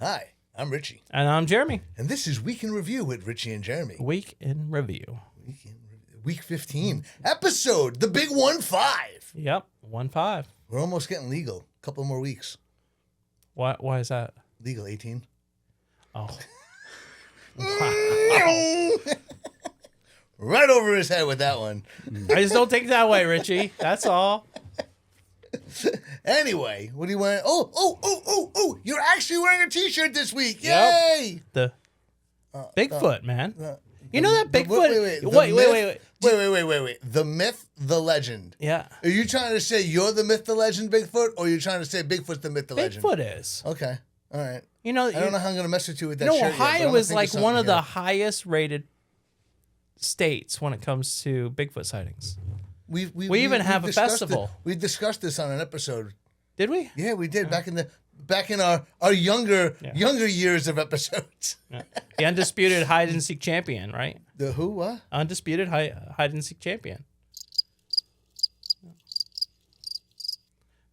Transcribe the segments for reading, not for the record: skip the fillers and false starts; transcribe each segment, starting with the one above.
Hi, I'm Richie. And I'm Jeremy. And this is Week in Review with Richie and Jeremy. Week in Review. Week 15. Episode, the big 1-5. Yep, 1-5. We're almost getting legal. A couple more weeks. Why is that? Legal 18. Oh. Right over his head with that one. I just don't take it that way, Richie. That's all. Anyway, what do you want? Oh, you're actually wearing a t-shirt this week. Yay! Yep. The Bigfoot, man. You know that Bigfoot? Wait. The myth, the legend. Yeah. Are you trying to say you're the myth, the legend, Bigfoot, or are you trying to say Bigfoot's the myth, the legend? Bigfoot is. Okay. All right. You know, I don't know how I'm going to mess with you with that shirt yet, Ohio is like one of the highest rated states when it comes to Bigfoot sightings. We even have a festival. We discussed this on an episode. Did we? Yeah, we did back in our younger years of episodes. Yeah. The undisputed hide and seek champion, right? The who? What? Undisputed hide and seek champion.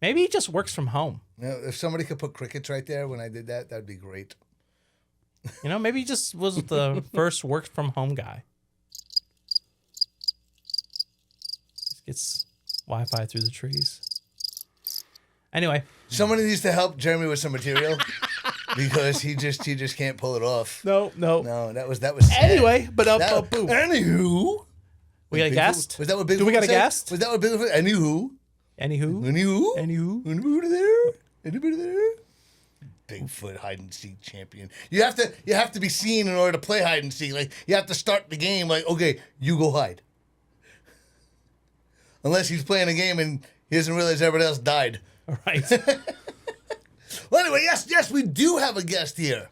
Maybe he just works from home. You know, if somebody could put crickets right there when I did that, that'd be great. You know, maybe he just was the first work from home guy. Just gets Wi-Fi through the trees. Anyway, somebody needs to help Jeremy with some material because he just can't pull it off. No. That was sad. Anyway, but boom. Anywho, we got a guest. Was that what Bigfoot? Do we got a said? guest? Was that what Bigfoot? Anywho. Anybody there? Anybody there? Bigfoot hide and seek champion. You have to be seen in order to play hide and seek. Like you have to start the game like, okay, you go hide. Unless he's playing a game and he doesn't realize everybody else died. All right. Well, anyway, yes, we do have a guest here.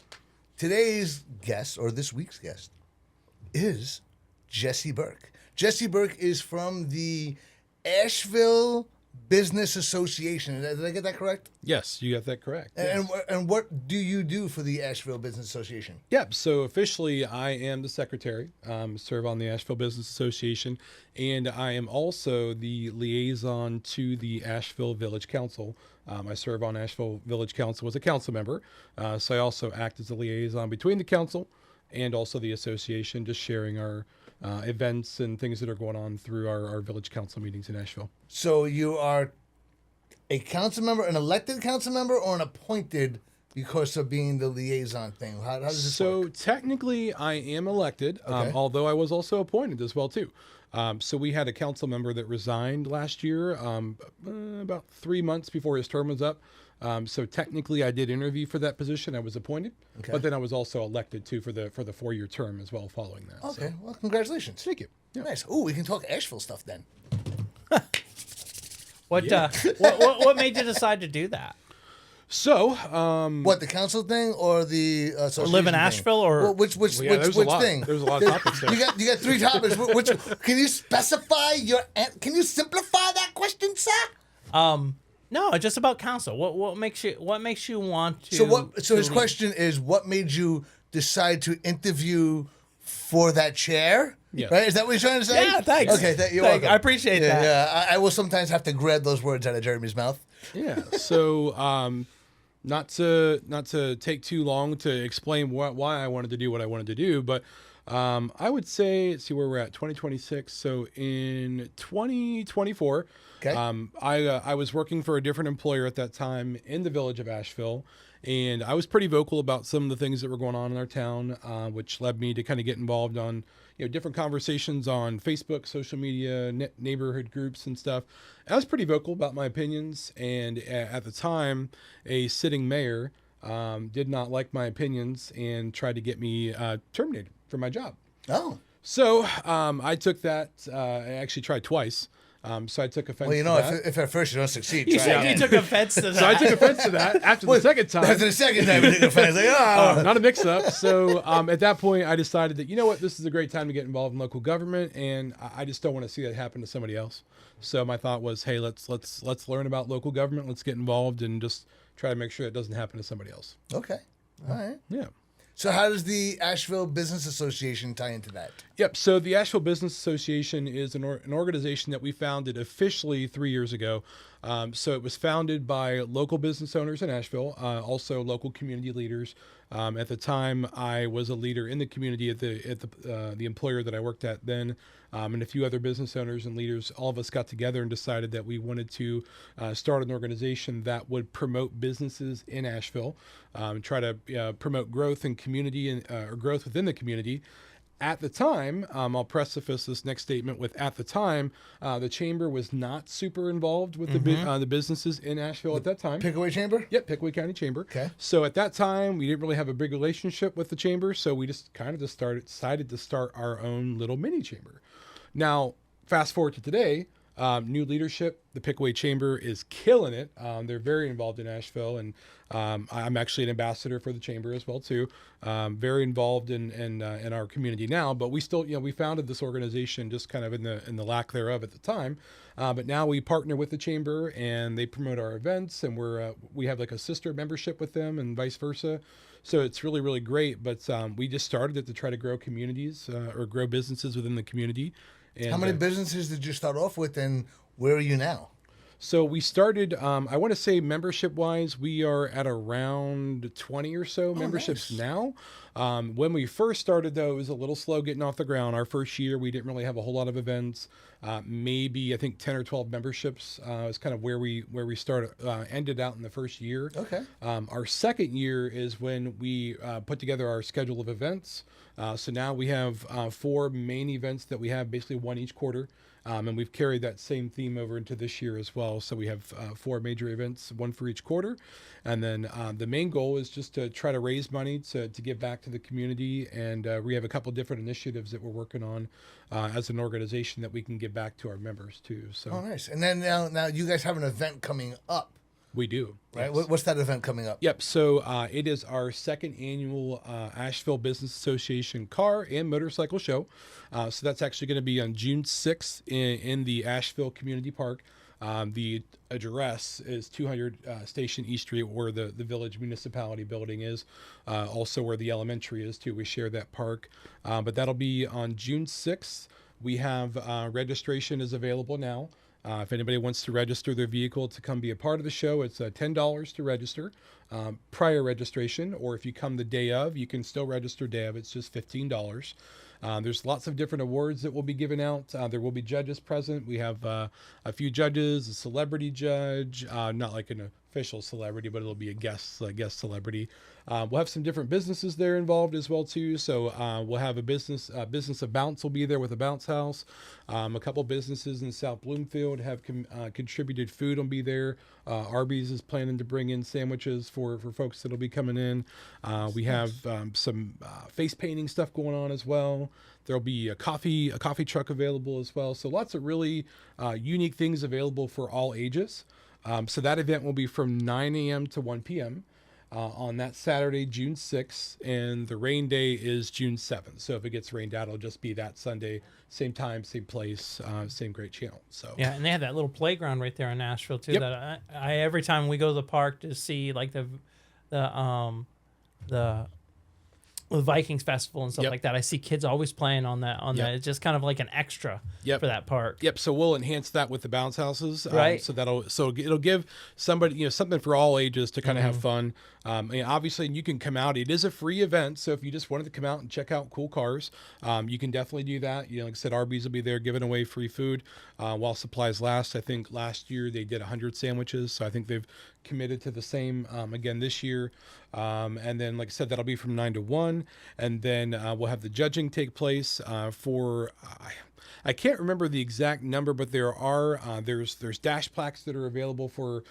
Today's guest, or this week's guest, is Jesse Burke. Jesse Burke is from the Ashville Business Association. Did I get that correct? Yes, you got that correct. And what do you do for the Asheville Business Association? Yep. So officially, I am the secretary. Serve on the Asheville Business Association, and I am also the liaison to the Asheville Village Council. I serve on Asheville Village Council as a council member, so I also act as a liaison between the council and also the association, just sharing our events and things that are going on through our village council meetings in Asheville. So you are a council member, an elected council member, or an appointed because of being the liaison thing? How does this work? So technically, I am elected, Okay. although I was also appointed as well too. So we had a council member that resigned last year, about 3 months before his term was up. So technically, I did interview for that position. I was appointed, but then I was also elected too for the 4-year term as well following that. Okay, So. well, congratulations. Thank you. Yeah. Nice. Oh, we can talk Asheville stuff then. What made you decide to do that? So, What, the council thing or the association live in thing? Asheville or Well, which there's a which lot. thing? There's a lot of topics there. You got 3 topics. Which can you specify can you simplify that question, sir? No, just about council. What makes you want to? So his question is, what made you decide to interview for that chair? Yes. Right? Is that what he's trying to say? Yeah, thanks. Okay, you're welcome. I appreciate that. Yeah, I will sometimes have to grab those words out of Jeremy's mouth. Yeah. So, not to take too long to explain why I wanted to do what I wanted to do, but I would say, see where we're at, 2026. So in 2024, Okay. I was working for a different employer at that time in the village of Asheville, and I was pretty vocal about some of the things that were going on in our town, which led me to kind of get involved on different conversations on Facebook, social media, neighborhood groups and stuff. I was pretty vocal about my opinions, and at the time, a sitting mayor did not like my opinions and tried to get me terminated from my job. Oh. So I took that. I actually tried twice. So I took offense Well, to that. if at first you don't succeed, You try said again. you took offense to that. So I took offense to that after the second time. After the second time, you took offense. Like, oh. Not a mix-up. So at that point, I decided that, you know what, this is a great time to get involved in local government, and I just don't want to see that happen to somebody else. So my thought was, hey, let's learn about local government. Let's get involved and just try to make sure it doesn't happen to somebody else. Okay. All right. Yeah. So how does the Asheville Business Association tie into that? Yep. So the Asheville Business Association is an organization that we founded officially 3 years ago. So it was founded by local business owners in Asheville, also local community leaders. At the time, I was a leader in the community at the employer that I worked at then, and a few other business owners and leaders. All of us got together and decided that we wanted to start an organization that would promote businesses in Asheville, try to promote growth in community and or growth within the community. At the time, I'll preface this next statement with at the time, the chamber was not super involved with the businesses in Asheville at that time. Pickaway Chamber? Yep, Pickaway County Chamber. Okay. So at that time, we didn't really have a big relationship with the chamber, so we just decided to start our own little mini chamber. Now, fast forward to today, new leadership, the Pickaway Chamber is killing it. They're very involved in Asheville, and I'm actually an ambassador for the chamber as well too. Very involved in our community now, but we still, we founded this organization just kind of in the lack thereof at the time. But now we partner with the chamber, and they promote our events, and we have like a sister membership with them, and vice versa. So it's really, really great. But we just started it to try to grow communities or grow businesses within the community. And, how many businesses did you start off with, and where are you now? So we started, I want to say membership-wise, we are at around 20 or so memberships now. When we first started, though, it was a little slow getting off the ground. Our first year, we didn't really have a whole lot of events. Maybe, I think, 10 or 12 memberships is kind of where we started, ended out in the first year. Okay. Our second year is when we put together our schedule of events. So now we have 4 main events that we have, basically one each quarter. And we've carried that same theme over into this year as well. So we have 4 major events, one for each quarter. And then the main goal is just to try to raise money to give back to the community. And we have a couple different initiatives that we're working on as an organization that we can give back to our members too. So. Oh, nice. And then now you guys have an event coming up. We do. Right. Yes. What's that event coming up? Yep. So it is our second annual Asheville Business Association car and motorcycle show. So that's actually going to be on June 6th in the Asheville Community Park. The address is 200 Station East Street, where the Village Municipality building is. Also where the elementary is too. We share that park. But that'll be on June 6th. We have registration is available now. If anybody wants to register their vehicle to come be a part of the show, it's $10 to register, prior registration, or if you come the day of, you can still register day of. It's just $15. There's lots of different awards that will be given out. There will be judges present. We have a few judges, a celebrity judge, not like an official celebrity, but it'll be a guest celebrity. We'll have some different businesses there involved as well too. So we'll have a business of Bounce will be there with a bounce house. A couple businesses in South Bloomfield have contributed food will be there. Arby's is planning to bring in sandwiches for folks that'll be coming in. We have some face painting stuff going on as well. There'll be a coffee truck available as well. So lots of really unique things available for all ages. So that event will be from 9 a.m. to 1 p.m. On that Saturday, June 6th, and the rain day is June 7th. So if it gets rained out, it'll just be that Sunday, same time, same place, same great channel. So yeah, and they have that little playground right there in Nashville too. Yep. That I every time we go to the park to see like the Vikings festival and stuff like that, I see kids always playing on that. That it's just kind of like an extra for that park. Yep. So we'll enhance that with the bounce houses, right? So it'll give somebody something for all ages to kind of have fun. Obviously, you can come out. It is a free event, so if you just wanted to come out and check out cool cars, you can definitely do that. Like I said, Arby's will be there giving away free food while supplies last. I think last year they did 100 sandwiches, so I think they've committed to the same again this year. And then, like I said, that'll be from 9 to 1, and then we'll have the judging take place for. I can't remember the exact number, but there are there's dash plaques that are available for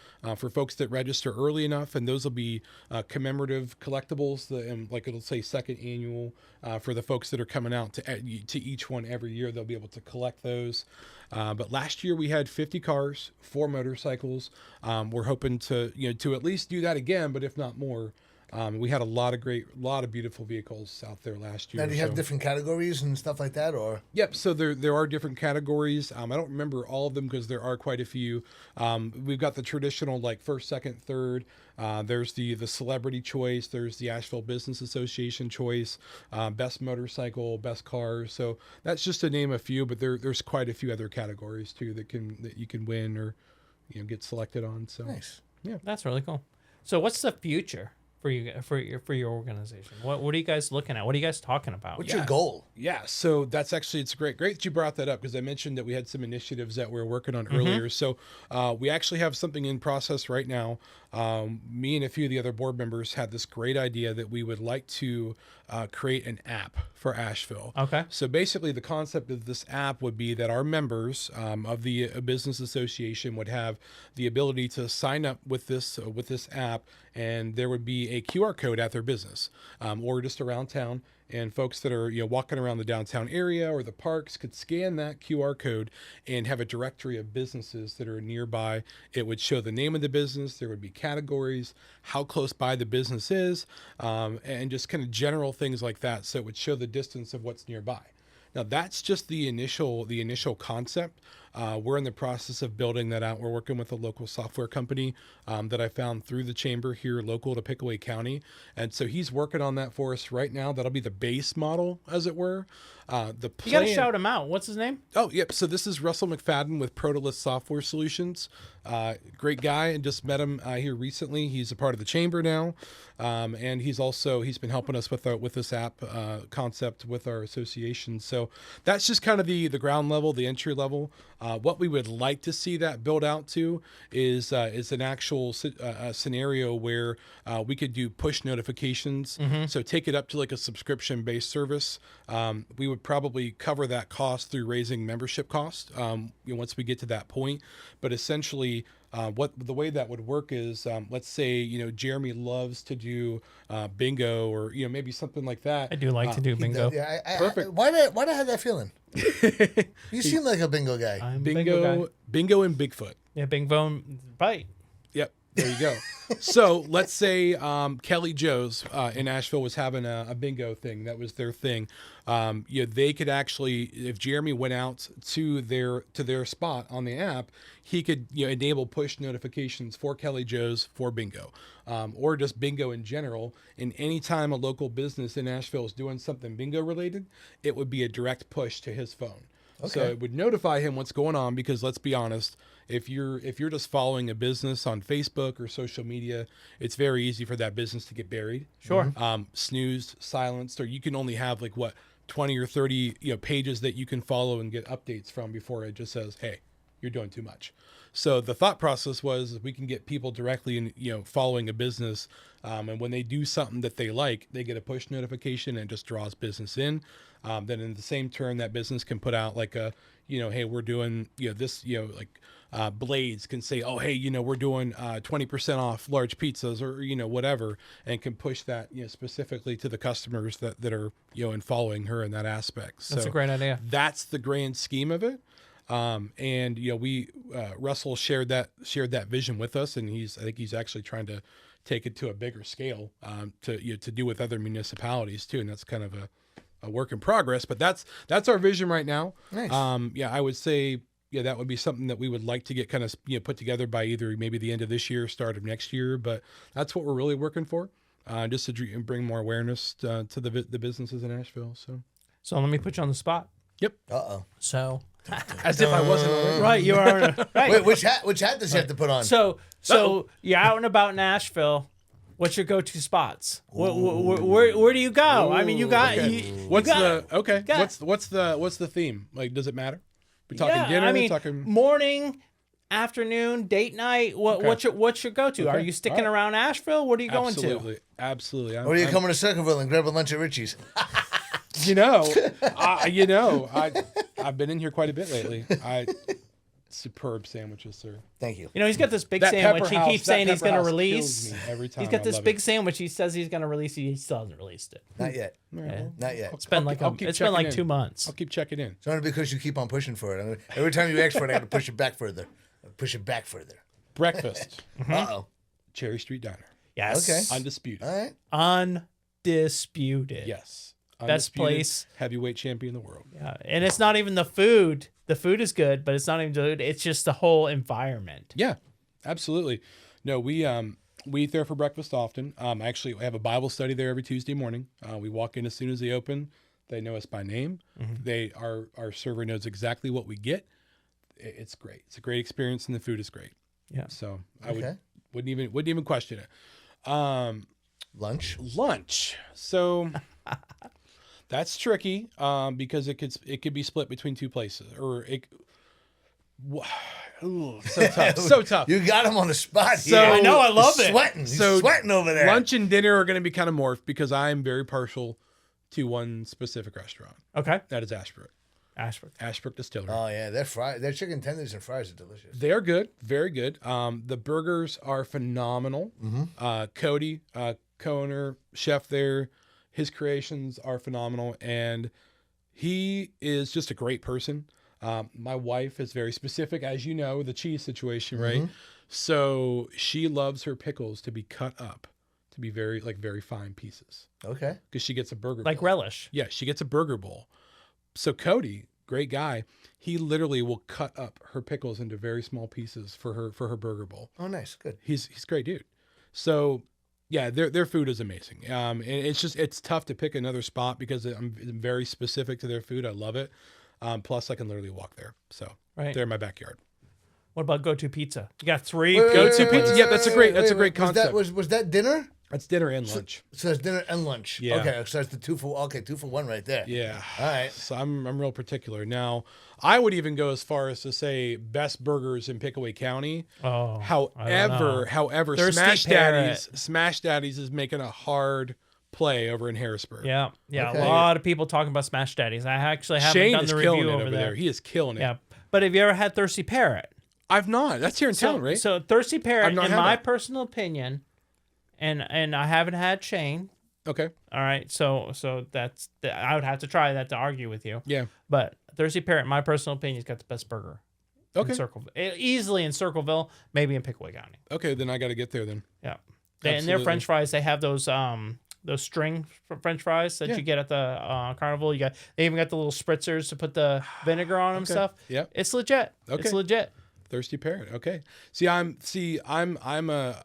folks that register early enough, and those will be commemorative collectibles. And like it'll say second annual for the folks that are coming out to each one every year. They'll be able to collect those. But last year we had 50 cars, 4 motorcycles. We're hoping to to at least do that again, but if not more. We had a lot of beautiful vehicles out there last year. Now, do you have different categories and stuff like that, or? Yep. So there are different categories. I don't remember all of them because there are quite a few. We've got the traditional like first, second, third. There's the celebrity choice. There's the Asheville Business Association choice. Best motorcycle, best cars. So that's just to name a few, but there's quite a few other categories too that you can win or. get selected on. So Nice. Yeah, that's really cool. So what's the future for your organization? What are you guys looking at? What are you guys talking about? What's your goal? Yeah, so that's actually, it's great that you brought that up, because I mentioned that we had some initiatives that we were working on earlier. So we actually have something in process right now. Me and a few of the other board members had this great idea that we would like to create an app for Asheville. Okay. So basically the concept of this app would be that our members of the business association would have the ability to sign up with this app, and there would be a QR code at their business or just around town. And folks that are walking around the downtown area or the parks could scan that QR code and have a directory of businesses that are nearby. It would show the name of the business. There would be categories, how close by the business is, and just kind of general things like that. So it would show the distance of what's nearby. Now that's just the initial concept. We're in the process of building that out. We're working with a local software company that I found through the chamber here, local to Pickaway County. And so he's working on that for us right now. That'll be the base model, as it were. You got to shout him out. What's his name? Oh, yep. So this is Russell McFadden with Protolith Software Solutions. Great guy, and just met him here recently. He's a part of the chamber now. And he's been helping us with this app concept with our association. So that's just kind of the ground level, the entry level. What we would like to see that build out to is an actual scenario where we could do push notifications. So take it up to like a subscription-based service. We would probably cover that cost through raising membership cost once we get to that point. But essentially, the way that would work is, let's say Jeremy loves to do bingo, or maybe something like that. I do like to do bingo. Perfect. Why did I have that feeling? You seem like a bingo guy. I'm a Bingo and Bigfoot. Yeah, bingo, right. Yep. There you go. So let's say Kelly Joe's in Asheville was having a bingo thing. That was their thing. They could actually, if Jeremy went out to their spot on the app, he could enable push notifications for Kelly Joe's for bingo, or just bingo in general. And anytime a local business in Asheville is doing something bingo related, it would be a direct push to his phone. Okay. So it would notify him what's going on, because let's be honest, if you're just following a business on Facebook or social media, it's very easy for that business to get buried. Sure. Snoozed, silenced, or you can only have 20 or 30 pages that you can follow and get updates from before it just says, hey, you're doing too much. So the thought process was we can get people directly in, following a business. And when they do something that they like, they get a push notification and it just draws business in. Then in the same turn, that business can put out hey, we're doing, this, Blades can say, oh, hey, we're doing 20% off large pizzas, or, whatever, and can push that, specifically to the customers that are, and following her in that aspect. So that's a great idea. That's the grand scheme of it. And Russell shared that vision with us, and I think he's actually trying to take it to a bigger scale, to do with other municipalities too. And that's kind of a work in progress, but that's our vision right now. Nice. I would say, that would be something that we would like to get kind of, put together by either maybe the end of this year, start of next year, but that's what we're really working for. Just to bring more awareness to the businesses in Asheville. So let me put you on the spot. Yep. Uh-oh. So as if I wasn't already. right, you are right. Wait, which hat does he have to put on? So you're out and about in Asheville. What's your go-to spots? Where do you go? I mean, you got. Okay. What's the theme? Like, does it matter? We talking dinner? I mean, talking morning, afternoon, date night. What's your go-to? Okay. Are you sticking around Asheville? What are you going to? Absolutely. Or are you coming to Circleville and grab a lunch at Richie's? I've been in here quite a bit lately. Superb sandwiches, sir. Thank you. He's got this big sandwich. He keeps saying he's going to release. Every time. He's got this big sandwich. He says he's going to release. He still hasn't released it. Not yet. Yeah. Not yet. It's been like 2 months. I'll keep checking in. It's only because you keep on pushing for it. Every time you ask for it, I got to push it back further. Breakfast. Uh-oh. Cherry Street Diner. Yes. Okay. Undisputed. All right. Undisputed. Yes. Best place. Heavyweight champion in the world. Yeah. And it's not even the food. The food is good, but it's not even good. It's just the whole environment. Yeah, absolutely. No, we eat there for breakfast often. Actually, we have a Bible study there every Tuesday morning. We walk in as soon as they open. They know us by name. Mm-hmm. Our server knows exactly what we get. It's great. It's a great experience, and the food is great. Yeah. So I wouldn't even question it. Lunch. So that's tricky because it could be split between two places, or it. Ooh, so tough. So tough. You got him on the spot. So, here. I know. I love He's it. Sweating. He's sweating over there. Lunch and dinner are going to be kind of morphed because I'm very partial to one specific restaurant. Okay. That is Ashbrook. Ashbrook Distillery. Oh yeah, their chicken tenders and fries are delicious. They are good, very good. The burgers are phenomenal. Cody, co-owner, chef there, his creations are phenomenal, and he is just a great person. My wife is very specific, as you know, the cheese situation, right? So she loves her pickles to be cut up to be very fine pieces. Okay. Because she gets a burger Like bowl. relish. Yeah, she gets a burger bowl. So Cody, great guy, he literally will cut up her pickles into very small pieces for her burger bowl. Oh, nice. Good. He's a great dude. So yeah, their food is amazing. And it's tough to pick another spot because I'm very specific to their food. I love it. Plus I can literally walk there. So they're in my backyard. What about Go-To Pizza? You got 3 Go-To Pizza. Yeah, that's a great concept. Was that dinner? That's dinner and lunch. So that's dinner and lunch. Yeah. Okay, so that's the 2 for 1 right there. Yeah. All right. So I'm real particular. Now, I would even go as far as to say best burgers in Pickaway County. Oh. However, Thirsty Smash Daddies is making a hard play over in Harrisburg. Yeah. Okay. A lot of people talking about Smash Daddies. I actually haven't Shane done is the killing review it over there. He is killing it. Yeah. But have you ever had Thirsty Parrot? I've not. That's here in town, right? So Thirsty Parrot, I've not in had my that. personal opinion, and I haven't had Shane. Okay. All right, so I would have to try that to argue with you. Yeah. But Thirsty Parrot, in my personal opinion, has got the best burger. Okay. In Circleville. Easily in Circleville, maybe in Pickaway County. Okay, then I got to get there then. Yeah. And their French fries, they have those string French fries that you get at the carnival. They even got the little spritzers to put the vinegar on them and stuff. Yeah. It's legit. Okay. It's legit. Thirsty Parrot. Okay. I'm a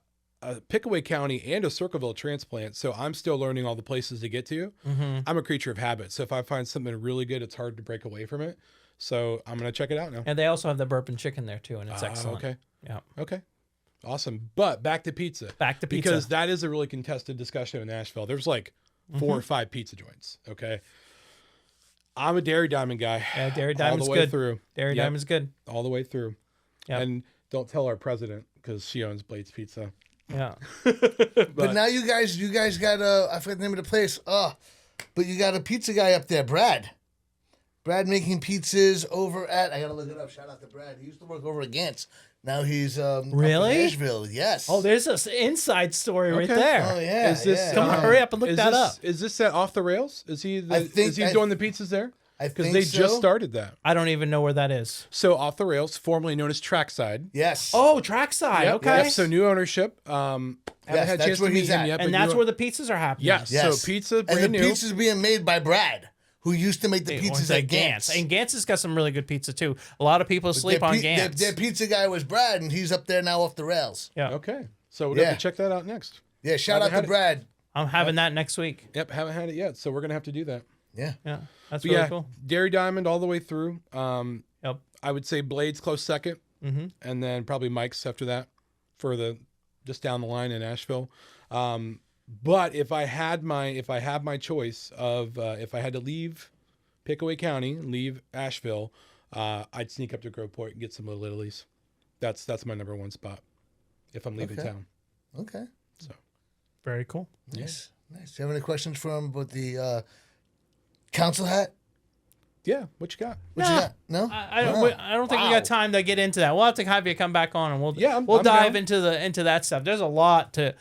Pickaway County and a Circleville transplant, so I'm still learning all the places to get to. I'm a creature of habit, so if I find something really good, it's hard to break away from it. So I'm gonna check it out now. And they also have the bourbon chicken there too, and it's excellent. Okay. Yeah. Okay. Awesome. But back to pizza. Because that is a really contested discussion in Asheville. There's like 4 or 5 pizza joints. Okay. I'm a Dairy Diamond guy. Yeah, Dairy Diamond's all the way good. through. Dairy Diamond's good. All the way through. Yep. And don't tell our president because she owns Blade's Pizza. Yeah. But now you guys got I forget the name of the place. But you got a pizza guy up there, Brad. Brad making pizzas over at, I gotta look it up. Shout out to Brad. He used to work over at Gantz. Now he's really? up in Asheville. Yes. Oh, there's this inside story right Okay. there. Oh yeah. Is this, yeah. Come on, hurry up and look is that this, up. Is this at Off the Rails? Is he doing the pizzas there? I Because think they so. just started that. I don't even know where that is. So Off the Rails, formerly known as Trackside. Yes. Oh, Trackside. Yep, Okay. yep. So new ownership. Haven't had a that's chance where to meet he's him at. yet. And but that's new- where the pizzas are happening. Yes. Yes. So pizza and brand the new. pizza's being made by Brad, who used to make the pizzas at Gantz. And Gantz has got some really good pizza too. A lot of people sleep on Gantz. Their pizza guy was Brad, and he's up there now off the rails. Yeah. Okay. So we'll have to check that out next. Yeah, shout out to Haven't had Brad. I'm having that next week. Yep, haven't had it yet. So we're going to have to do that. Yeah. Yeah. That's But really yeah, cool. Dairy Diamond all the way through. Yep. I would say Blade's close second. Mm-hmm. And then probably Mike's after that for the just down the line in Asheville. But if I had my choice of if I had to leave Pickaway County, leave Asheville, I'd sneak up to Groveport and get some Little Italy's. That's my number one spot if I'm leaving town. Okay. So Very cool. Nice. Nice. Do you have any questions from with the council hat? yeah, what you got? What you got? No? I don't think we got time to get into that. We'll have to have you come back on and we'll I'm dive down. into that stuff. There's a lot to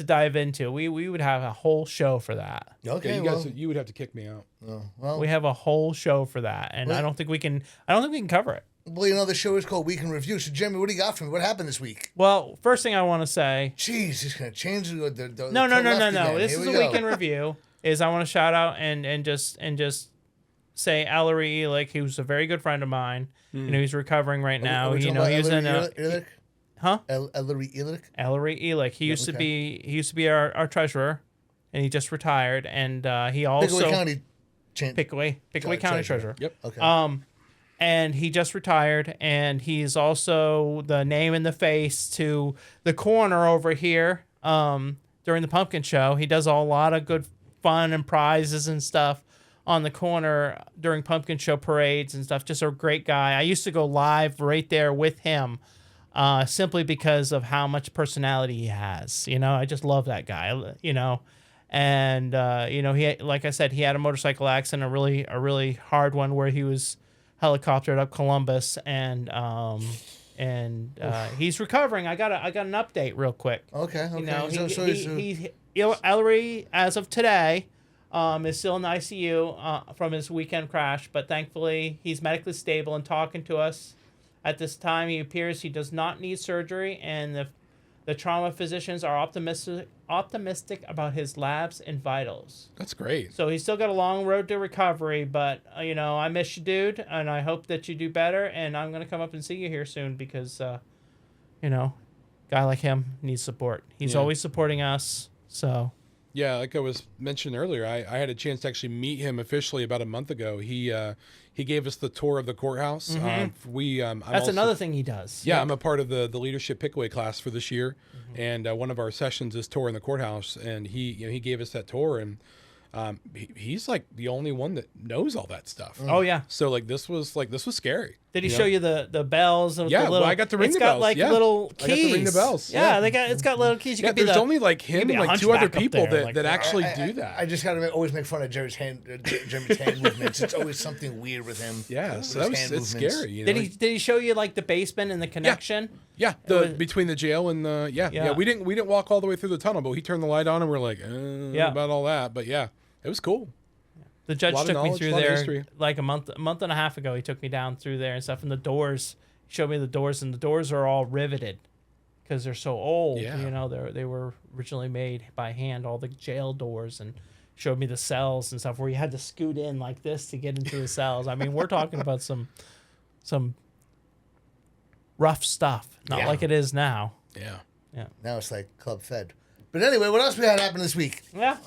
dive into. We would have a whole show for that. Okay. Yeah, you would have to kick me out. Well, We have a whole show for that, and I don't think we can cover it. well, you know, the show is called Week in Review. So, Jeremy, what do you got for me? What happened this week? Well, first thing I want to say. Jeez, he's going to change the No. left again. This Here is we a go. week in review. I want to shout out and just say Ellery Elick, who's a very good friend of mine. You know, he's recovering right now. Are we You talking know, about he was in Ellery huh? Ellery Elick? Ellery Elick. He used to be our treasurer, and he just retired. And he also Pickaway County. Pickaway County treasurer. Yep. Okay. and he just retired, and he's also the name and the face to the corner over here during the pumpkin show. He does a lot of good fun and prizes and stuff on the corner during pumpkin show parades and stuff. Just a great guy. I used to go live right there with him simply because of how much personality he has. You know, I just love that guy, you know. And, you know, he, like I said, he had a motorcycle accident, a really hard one where he was helicoptered up Columbus, and he's recovering. I got an update real quick. Okay. You know, So Ellery, as of today, is still in the ICU from his weekend crash, but thankfully he's medically stable and talking to us at this time. He appears he does not need surgery, and the trauma physicians are optimistic about his labs and vitals. That's great. So he's still got a long road to recovery, but you know, I miss you, dude, and I hope that you do better. And I'm gonna come up and see you here soon because, you know, guy like him needs support. He's always supporting us. So. Yeah, like I was mentioning earlier, I had a chance to actually meet him officially about a month ago. He gave us the tour of the courthouse. Mm-hmm. That's another thing he does. Yeah, I'm a part of the leadership pickaway class for this year, and one of our sessions is touring the courthouse, and he gave us that tour, and he's like the only one that knows all that stuff. Oh yeah. So this was scary. Did he show you the bells? And Yeah, the little, well, I got to ring the bells. It's got like yeah. little keys. I got to ring the bells. Yeah, it's got little keys. You could be there's only like him be and a like two other hunchback up people there, that actually do that. I just gotta always make fun of Jeremy's hand movements. It's always something weird with him. Yeah, so it's scary. You know? Did he show you like the basement and the connection? Yeah, between the jail and the yeah. We didn't walk all the way through the tunnel, but he turned the light on and we're like about all that. But yeah, it was cool. The judge took me through there like a month and a half ago. He took me down through there and stuff, and the doors. He showed me the doors, and the doors are all riveted because they're so old. Yeah. You know, they were originally made by hand, all the jail doors, and showed me the cells and stuff where you had to scoot in like this to get into the cells. I mean, we're talking about some rough stuff, not like it is now. Yeah. Now it's like Club Fed. But anyway, what else we had happen this week? Yeah.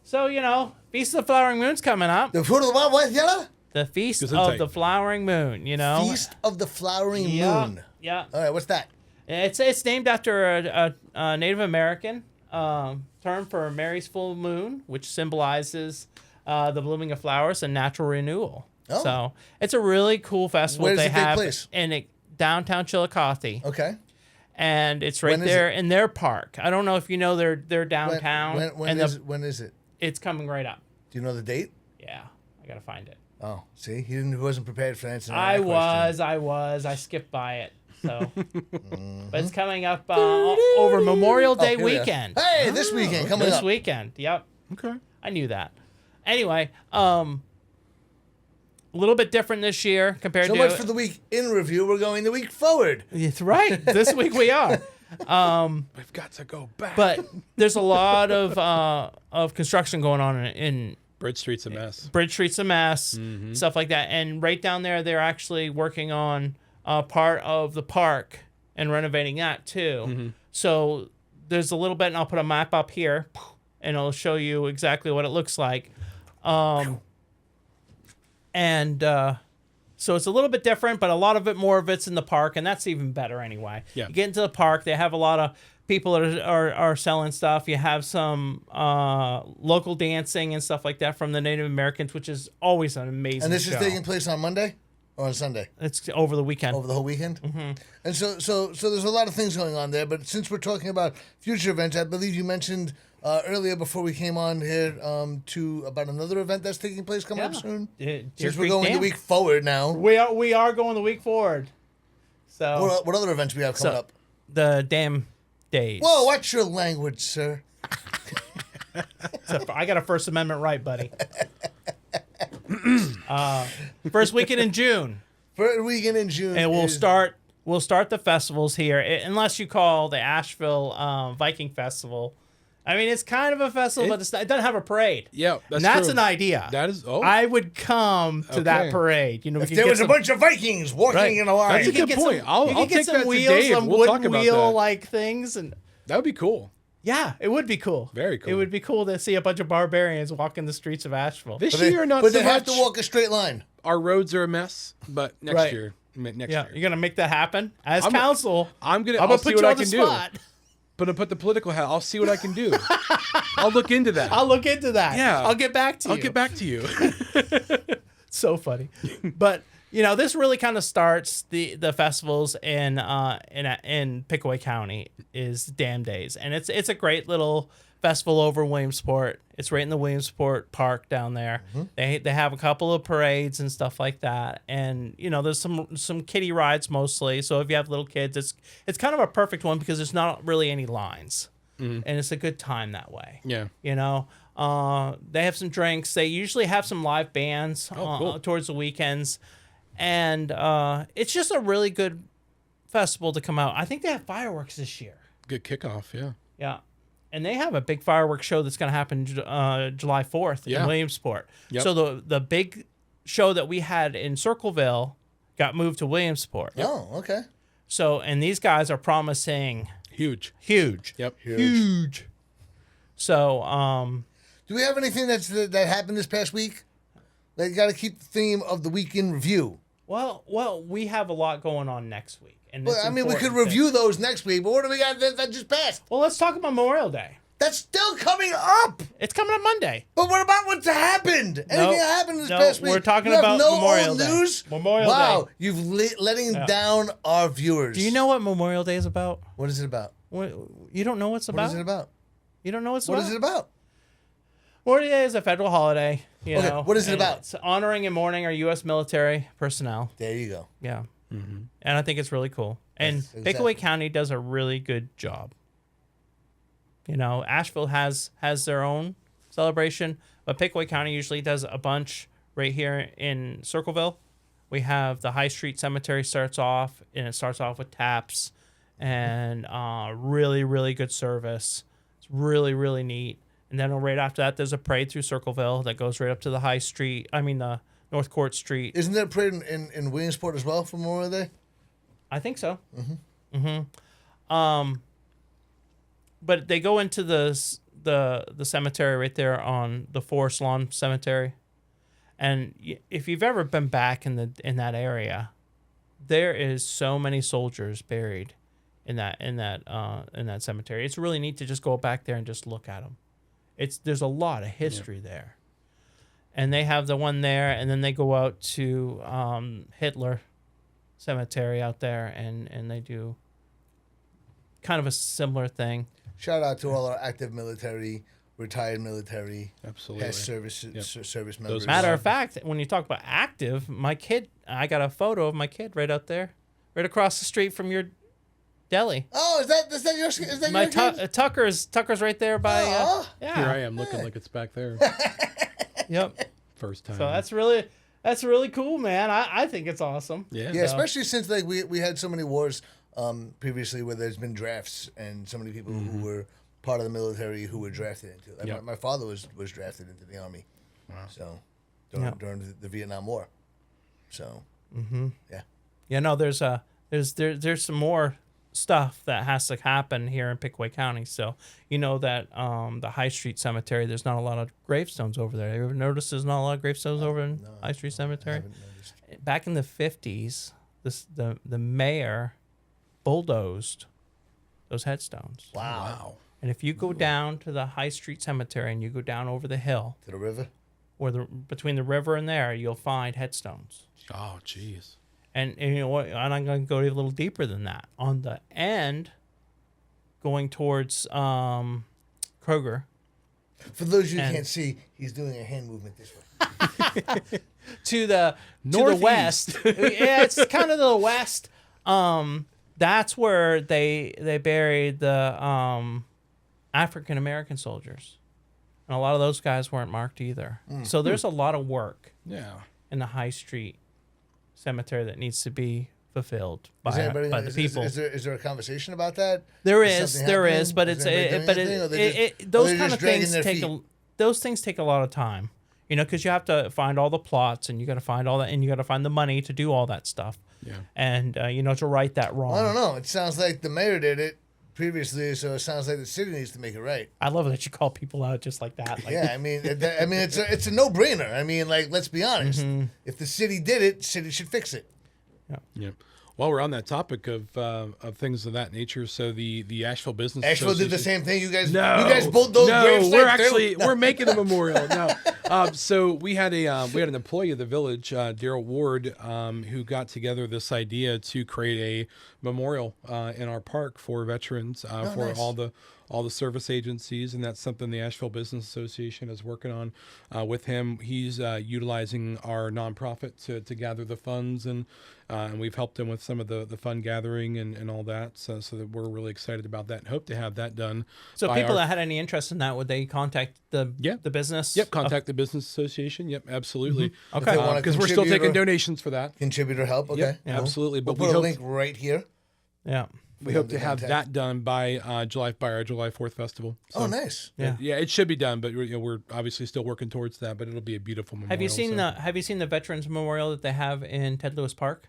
So, you know, Feast of the Flowering Moon's coming up. The food of the what, Yella? The Feast of the Flowering Moon, you know. Feast of the Flowering Moon. Yeah. All right, what's that? It's named after a Native American term for Mary's full moon, which symbolizes the blooming of flowers and natural renewal. Oh. So it's a really cool festival. Where does it take place? In downtown Chillicothe. Okay. And it's right there in their park. I don't know if you know their downtown. When is it? It's coming right up. Do you know the date? Yeah, I gotta find it. Oh, see, he wasn't prepared for answering that I was. I skipped by it. So, but it's coming up over Memorial Day weekend. Hey, this weekend coming up. This weekend, yep. Okay. I knew that. Anyway, a little bit different this year compared to. So much for the week in review. We're going the week forward. It's right. This week we are. We've got to go back. But there's a lot of construction going on in Bridge Street's a mess. Bridge Street's a mess, stuff like that. And right down there, they're actually working on part of the park and renovating that too. So there's a little bit, and I'll put a map up here, and it'll show you exactly what it looks like. So it's a little bit different, but a lot of it, more of it's in the park, and that's even better anyway. Yeah. You get into the park, they have a lot of people that are selling stuff. You have some local dancing and stuff like that from the Native Americans, which is always an amazing And this show. is taking place on Monday or on Sunday? It's over the weekend. Over the whole weekend? Mm-hmm. And so there's a lot of things going on there, but since we're talking about future events, I believe you mentioned earlier before we came on here about another event that's taking place coming up soon. Since we're going the week forward now. We are going the week forward. So what other events we have coming up? The Damn Days. Whoa, watch your language, sir. I got a First Amendment right, buddy. First weekend in June. First weekend in June. And we'll start the festivals here, unless you call the Ashville Viking Festival. I mean, it's kind of a festival, but it doesn't have a parade. Yeah, that's an idea. That is. Oh, I would come to that parade. You know, if there was a bunch of Vikings walking in a line. That's a good point. I'll get take some that wheel, to Dave. some we'll wooden talk about wheel that. like things, and that would be cool. Yeah, it would be cool. Very cool. It would be cool to see a bunch of barbarians walking the streets of Asheville. This year, not but so they have much. to walk a straight line. Our roads are a mess, but next Right. year. Next Yeah, year. you're gonna make that happen as I'm- council. I'll I'll see put what you I on the can do. spot. But I'll put the political hat. I'll see what I can do. I'll look into that. I'll look into that. Yeah. I'll get back to you. I'll get back to you. So funny. But this really kind of starts the festivals in Pickaway County is Dam Days, and it's a great little festival over Williamsport. It's right in the Williamsport Park down there. They have a couple of parades and stuff like that, and there's some kiddie rides mostly. So if you have little kids, it's kind of a perfect one because there's not really any lines, and it's a good time that way. Yeah. They have some drinks. They usually have some live bands cool. towards the weekends. And it's just a really good festival to come out. I think they have fireworks this year. Good kickoff, yeah. Yeah. And they have a big fireworks show that's going to happen July 4th in Williamsport. Yep. So the big show that we had in Circleville got moved to Williamsport. Oh, okay. So, and these guys are promising Huge. huge. Yep. Huge. So, Do we have anything that happened this past week? They got to keep the theme of the week in review. well, we have a lot going on next week. And Well, it's I mean, we could important review those next week, but what do we got that just passed? Well, let's talk about Memorial Day. That's still coming up. It's coming up Monday. But what about what's happened? Anything that happened this past week? We're talking You have about no Memorial old Day. news? Memorial wow, Day. you've letting down our viewers. Do you know what Memorial Day is about? What is it about? You don't know what's about? What is it about? You don't know what's What about? is it about? Memorial Day is a federal holiday. You know, what is it and about? It's honoring and mourning our U.S. military personnel. There you go. Yeah. And I think it's really cool. And Yes, exactly. Pickaway County does a really good job. Asheville has their own celebration, but Pickaway County usually does a bunch right here in Circleville. We have the High Street Cemetery starts off with taps and really, really good service. It's really, really neat. And then right after that, there's a parade through Circleville that goes right up to the High Street. the North Court Street. Isn't there a parade in Williamsport as well for Memorial Day? I think so. But they go into the cemetery right there on the Forest Lawn Cemetery, and if you've ever been back in that area, there is so many soldiers buried in that cemetery. It's really neat to just go back there and just look at them. There's a lot of history there, and they have the one there, and then they go out to Hitler Cemetery out there, and they do kind of a similar thing. Shout out to all our active military, retired military, Absolutely. past service members. Matter of fact, when you talk about active, my kid, I got a photo of my kid right out there, right across the street from your deli. Oh, is that your? Is that My your kid? Tucker's right there by. Aw. Yeah. Here I am looking like it's back there. Yep. First time. So that's really cool, man. I think it's awesome. Yeah. Yeah, especially since we had so many wars previously where there's been drafts and so many people who were part of the military who were drafted into. Like Yep. my father was drafted into the army. Wow. So Yeah. during the Vietnam War. So yeah. Yeah, no, there's some more stuff that has to happen here in Pickaway County. So that the High Street Cemetery, there's not a lot of gravestones over there. You ever noticed there's not a lot of gravestones over in High Street Cemetery? I haven't noticed. Back in the 50s, the mayor bulldozed those headstones. Wow. And if you go down to the High Street Cemetery and you go down over the hill, To the river? or between the river and there, you'll find headstones. Oh, jeez. And you know what? And I'm going to go a little deeper than that. On the end, going towards Kroger, For those of you who And- can't see, he's doing a hand movement this way. to the Northeast. west. Yeah, it's kind of the west. That's where they buried the African American soldiers, and a lot of those guys weren't marked either. So there's a lot of work Yeah. in the High Street Cemetery that needs to be fulfilled by, Is anybody- by the is- people. Is there a conversation about that? There Is is, something there happening? is, but Is it's anybody doing anything, or they just- or those they're kind just of dragging things their take feet? those things take a lot of time, because you have to find all the plots and you got to find all that, and you got to find the money to do all that stuff, Yeah. and to right that wrong. I don't know. It sounds like the mayor did it previously, so it sounds like the city needs to make it right. I love that you call people out just like that. Like, Yeah, I mean, it's a no-brainer. I mean, like, let's be honest. If the city did it, city should fix it. Yeah. While we're on that topic of things of that nature, so the Asheville Business Asheville did the Association- same thing. You guys, No, you guys built those grave we're sites, too? actually we're making a memorial. No, so we had an employee of the village, Daryl Ward, who got together this idea to create a memorial in our park for veterans, for nice. all the service agencies, and that's something the Asheville Business Association is working on with him. He's utilizing our nonprofit to gather the funds, and we've helped him with some of the fund gathering and all that. So that we're really excited about that and hope to have that done. So by people our- that had any interest in that, would they contact the business? Yep, contact the Business Association. Yep, absolutely. Okay. If they wanna Because we're still contribute taking or- donations for that. Contributor help, okay? Yep, Cool. absolutely. We'll But we put a hope link right here. Yeah. we hope to have contact. that done by our July 4th festival. So, Oh, nice. Yeah. yeah, it should be done, but we're obviously still working towards that. But it'll be a beautiful memorial. Have you seen so. the Veterans Memorial that they have in Ted Lewis Park?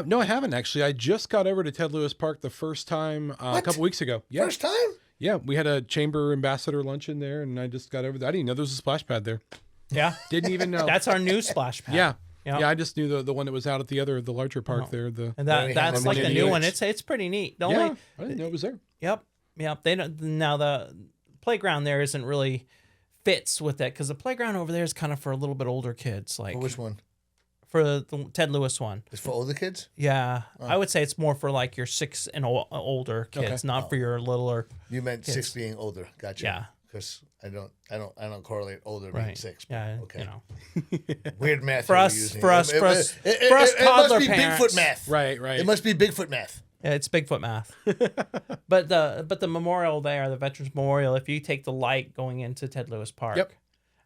No, I haven't actually. I just got over to Ted Lewis Park the first time a couple weeks ago. Yeah, First time? yeah, we had a chamber ambassador luncheon there, and I just got over there. I didn't even know there was a splash pad there. Yeah. Didn't even know. That's our new splash pad. yeah. Yeah. Yeah, I just knew the one that was out at the larger park there. The And Very that's handy. like the new one. It's- It's pretty neat. The yeah, only I didn't know it was there. Yep. They don't now the playground there isn't really fits with it because the playground over there is kind of for a little bit older kids, like Oh, which one? for the Ted Lewis one. It's for older kids? Yeah, I would say it's more for like your 6 and older kids, not for your littler. You meant Kids. 6 being older. Gotcha. Yeah. Because I don't correlate older being Right. 6. Yeah. Okay. You know. Weird math. For you were us- using. for us- It- for us- it- for us it toddler must be parents. Bigfoot math. Right, right. It must be Bigfoot math. Yeah, it's Bigfoot math. but the memorial there, the Veterans Memorial, if you take the light going into Ted Lewis Park, Yep.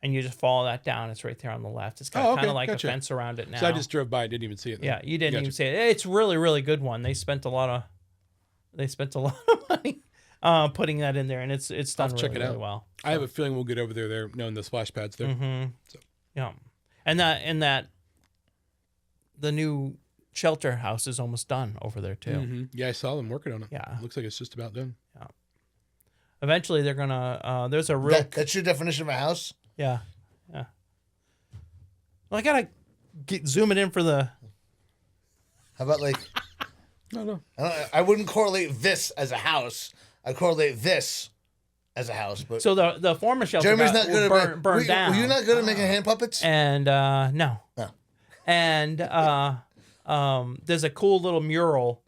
and you just follow that down, it's right there on the left. It's got Oh, kind of okay, like gotcha. a fence around it now. So I just drove by, didn't even see it. Yeah, you didn't Gotcha. even see it. It's really, really good one. They spent a lot of money putting that in there, and it's done check really, it out. really well. I have a feeling we'll get over there knowing the splash pads there. Mm-hmm. So. Yeah, and that the new shelter house is almost done over there too. Mhm. Yeah, I saw them working on it. Yeah. Looks like it's just about done. Eventually, they're gonna. There's a real That's your definition of a house? yeah. Well, I gotta zoom it in for the. How about like, No. I wouldn't correlate this as a house. I correlate this as a house. But So the former shelter Jeremy's not good at burned down. Were you not good at making hand puppets? And no. No. And there's a cool little mural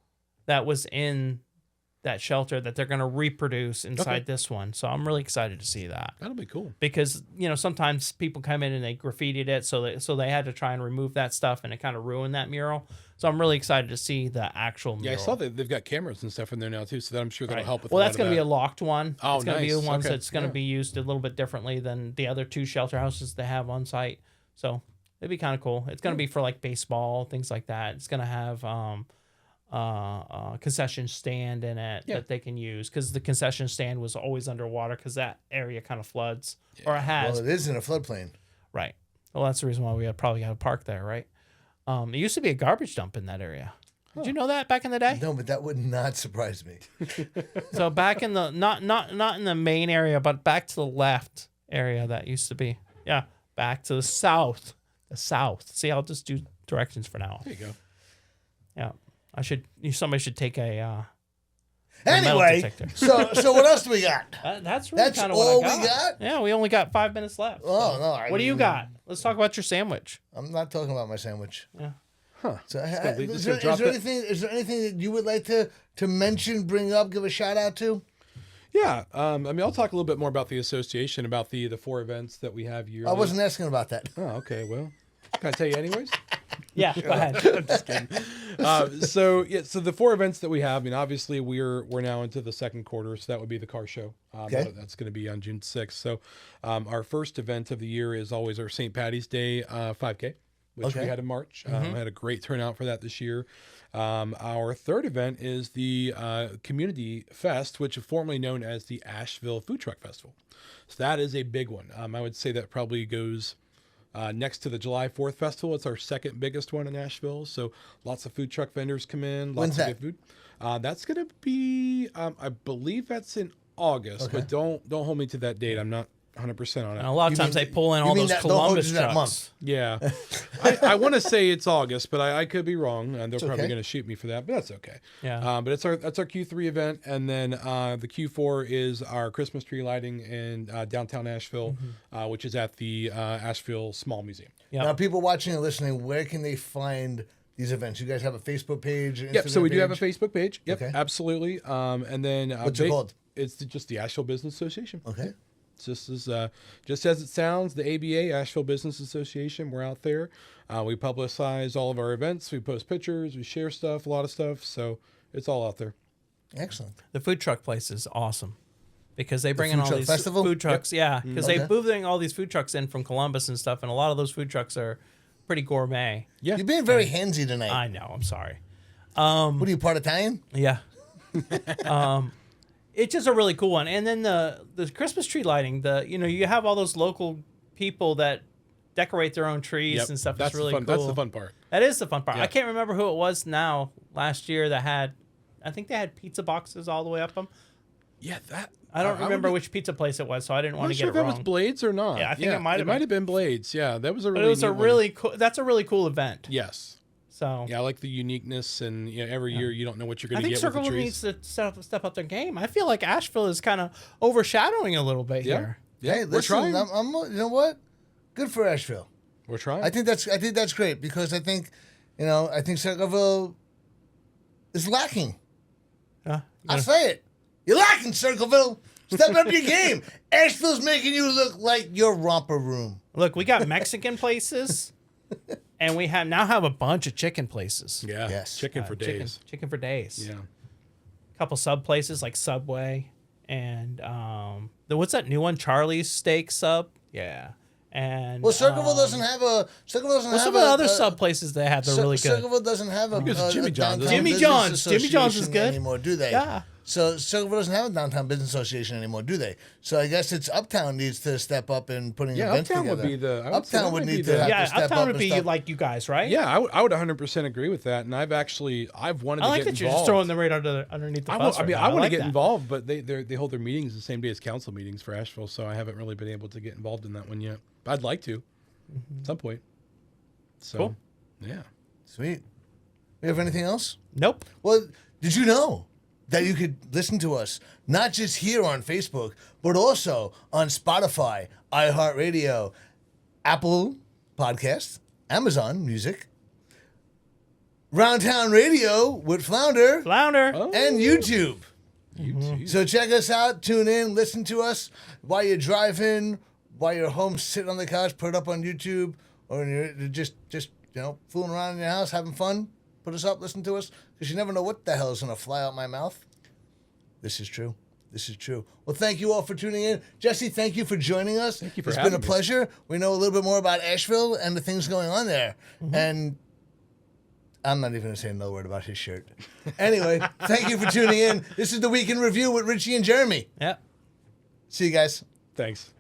that was in that shelter that they're going to reproduce inside Okay. this one. So I'm really excited to see that That'll be cool. because sometimes people come in and they graffitied it, so they had to try and remove that stuff, and it kind of ruined that mural. So I'm really excited to see the actual mural. Yeah, I saw that they've got cameras and stuff in there now too, so that I'm sure that'll Right. help with. Well, a lot that's of going to be that. a locked one. Oh, it's going to be nice. one Okay. that's going to Yeah. be used a little bit differently than the other 2 shelter houses they have on site. So it'd be kind of cool. It's going to be for like baseball, things like that. It's going to have concession stand in it Yeah. that they can use because the concession stand was always underwater because that area kind of floods or it has. Well, it is in a floodplain. Right. Well, that's the reason why we probably got a park there, right? It used to be a garbage dump in that area. Did you know that back in the day? No, but that would not surprise me. So back in the not in the main area, but back to the left area that used to be. Yeah, back to the south. The south. See, I'll just do directions for now. There you go. Yeah, somebody should take a metal Anyway, detector. so what else do we got? That's really That's kind of all what I we got? Yeah, we only got 5 minutes left. Oh, no. What do you got? Let's talk about your sandwich. I'm not talking about my sandwich. Yeah. Huh. So, gonna is drop there that. anything that you would like to mention, bring up, give a shout out to? Yeah, I mean, I'll talk a little bit more about the association, about the 4 events that we have yearly. I wasn't asking about that. Oh, okay. Well, can I tell you anyways? Yeah, go ahead. I'm just kidding. So the 4 events that we have. I mean, obviously we're now into the second quarter, so that would be the car show. Okay. That's going to be on June 6th. So our first event of the year is always our St. Patty's Day 5K, which Okay. we had in March. Had a great turnout for that this year. Our third event is the Community Fest, which is formerly known as the Asheville Food Truck Festival. So that is a big one. I would say that probably goes next to the July 4th festival. It's our second biggest one in Asheville. So lots of food truck vendors come in. Lots When's of that? good food. That's going to be, I believe that's in August, but don't hold me to that date. I'm not 100% on And a it. lot of times they pull in all those don't hold Columbus you to that trucks. month. Yeah. I want to say it's August, but I could be wrong. They're probably okay. going to shoot me for that, but that's okay. Yeah. But that's our Q3 event. And then the Q4 is our Christmas tree lighting in downtown Asheville, which is at the Asheville Small Museum. Yep. Now, people watching and listening, where can they find these events? You guys have a Facebook page? Instagram Yep. So we do have a page? Facebook page. Yep. Okay. Absolutely. And then What's it called? It's just the Asheville Business Association. Okay. It's just as it sounds, the ABA, Asheville Business Association. We're out there. We publicize all of our events. We post pictures. We share stuff, a lot of stuff. So it's all out there. Excellent. The food truck place is awesome because they bring food in all truck these festival? food trucks. Yeah, because Okay. they bring all these food trucks in from Columbus and stuff, and a lot of those food trucks are pretty gourmet. Yeah. You're being very handsy tonight. I know. I'm sorry. What are you, part Italian? Yeah. It's just a really cool one. And then the Christmas tree lighting, you have all those local people that decorate their own trees Yep. and stuff. That's It's really the fun. cool. That's the fun part. That is the fun part. Yeah. I can't remember who it was now last year that had, I think they had pizza boxes all the way up them. Yeah, that. I don't remember would- which pizza place it was, so I didn't I'm want not to sure get if it that wrong. was Blades or not. Yeah, I think it might have been Blades. Yeah, that was a But really. it was a neat one. really cool. That's a really cool event. Yes. So Yeah, I like the uniqueness, and every year you don't know what you're I going to think get with the Circleville trees. needs to step up their game. I feel like Asheville is kind of overshadowing a little bit Yeah. here. Yeah, Hey, we're listen, trying. I'm, you know what? Good for Asheville. We're trying. I think that's great because I think Circleville is lacking. I'll say it. You're lacking, Circleville. Step up your game. Asheville's making you look like your romper room. Look, we got Mexican places, and we now have a bunch of chicken places. yeah. Yes. Chicken for days. Chicken for days. Yeah. Couple sub places like Subway and what's that new one? Charlie's Steak Sub. Yeah. And Well, Circleville doesn't have a. Circleville doesn't what's have some of the a, other sub places they have? They're really good. Circleville doesn't have a. it's Jimmy John's, downtown isn't it? Jimmy business John's. Jimmy John's is association good. anymore, do they? Yeah. So Circleville doesn't have a downtown business association anymore, do they? So I guess it's Uptown needs to step up in putting Yeah, events Uptown together. would be the. I would say Uptown that would might be need the- to have Yeah, to step Uptown up would and be stuff. like you guys, right? Yeah, I would 100% agree with that, and I've wanted I to like get that you're involved. just throwing them right underneath the I bus. want right now. to like get that. involved, but they hold their meetings the same day as council meetings for Asheville, so I haven't really been able to get involved in that one yet. But I'd like to, at some point. So, Cool. yeah. Sweet. You have anything else? Nope. Well, did you know that you could listen to us not just here on Facebook, but also on Spotify, iHeartRadio, Apple Podcasts, Amazon Music, Roundtown Radio with Flounder, Flounder. Oh. and YouTube. YouTube. So check us out, tune in, listen to us while you're driving, while you're home sitting on the couch, put it up on YouTube, or you're just fooling around in your house, having fun. Put us up, listen to us, because you never know what the hell is going to fly out my mouth. This is true. This is true. Well, thank you all for tuning in. Jesse, thank you for joining us. Thank you for It's having been a me. pleasure. We know a little bit more about Asheville and the things going on there. And I'm not even going to say another word about his shirt. Anyway, thank you for tuning in. This is the Week in Review with Richie and Jeremy. Yep. See you guys. Thanks.